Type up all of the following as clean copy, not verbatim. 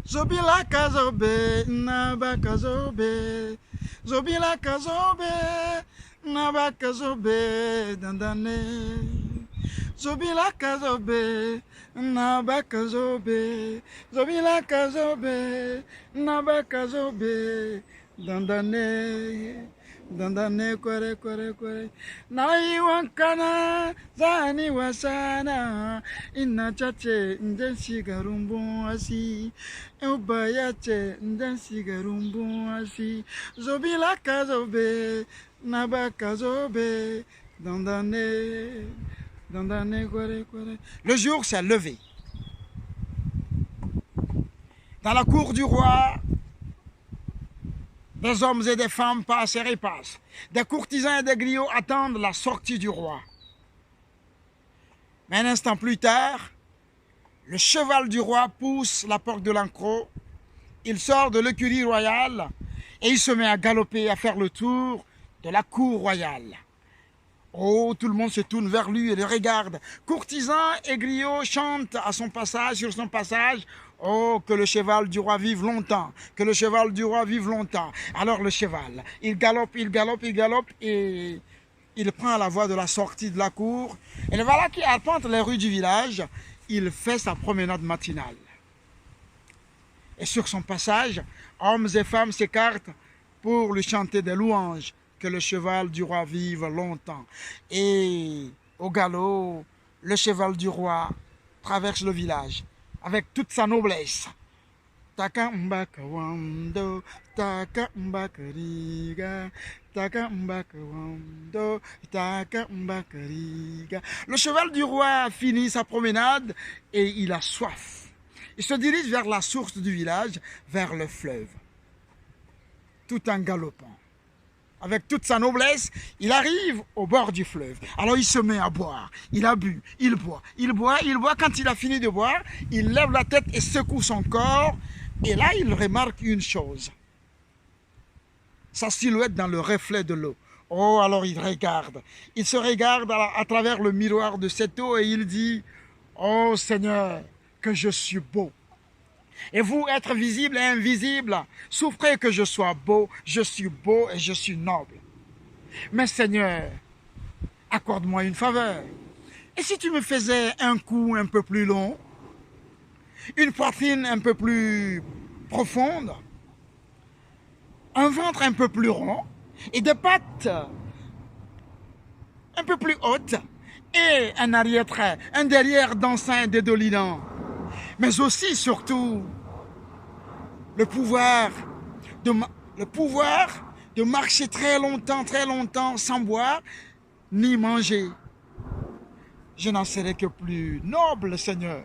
Zobila kazobe, nabakazobe. Zobila kazobe, nabakazobe, dandane. Zobila kazobe, nabakazobe. Zobila kazobe, nabakazobe, dandane. Dandane kwere kwere kwere. Nai wankana, zani wasana. Ina chache, ndensi garumbu asi. Ubayache, ndensi garumbu asi. Zobila kazobe, nabakazobe. Dandane, dandane kwere kwere. Le jour s'est levé. Dans la cour du roi, des hommes et des femmes passent et repassent. Des courtisans et des griots attendent la sortie du roi. Mais un instant plus tard, le cheval du roi pousse la porte de l'enclos. Il sort de l'écurie royale et il se met à galoper, à faire le tour de la cour royale. Oh, tout le monde se tourne vers lui et le regarde. Courtisans et griots chantent à son passage, sur son passage. Oh, que le cheval du roi vive longtemps, que le cheval du roi vive longtemps. Alors le cheval, il galope, il galope, il galope et il prend la voie de la sortie de la cour. Et le voilà qui arpente les rues du village. Il fait sa promenade matinale. Et sur son passage, hommes et femmes s'écartent pour lui chanter des louanges. Que le cheval du roi vive longtemps. Et au galop, le cheval du roi traverse le village avec toute sa noblesse. Taka mbaka wando, taka mbaka riga, taka mbaka wando, taka mbaka riga. Le cheval du roi finit sa promenade et il a soif. Il se dirige vers la source du village, vers le fleuve, tout en galopant. Avec toute sa noblesse, il arrive au bord du fleuve. Alors il se met à boire. Il a bu, il boit, il boit, il boit. Quand il a fini de boire, il lève la tête et secoue son corps. Et là, il remarque une chose. Sa silhouette dans le reflet de l'eau. Oh, alors il regarde. Il se regarde à travers le miroir de cette eau et il dit, oh Seigneur, que je suis beau. Et vous, être visible et invisible, souffrez que je sois beau, je suis beau et je suis noble. Mais Seigneur, accorde-moi une faveur. Et si tu me faisais un cou un peu plus long, une poitrine un peu plus profonde, un ventre un peu plus rond et des pattes un peu plus hautes et un arrière-train, un derrière dansant et dédolinant. Mais aussi, surtout, le pouvoir de marcher très longtemps sans boire ni manger. Je n'en serai que plus noble, Seigneur.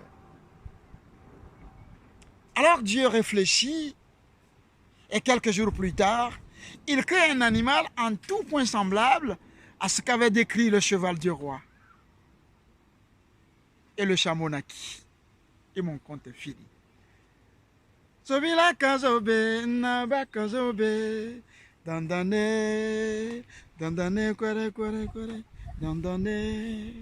Alors Dieu réfléchit et quelques jours plus tard, il crée un animal en tout point semblable à ce qu'avait décrit le cheval du roi. Et le chameau naquit. Et mon conte est fini. Sobila kazobe, nabakazobe, dandane, dandane, kwere, kwere, kwere, dandane.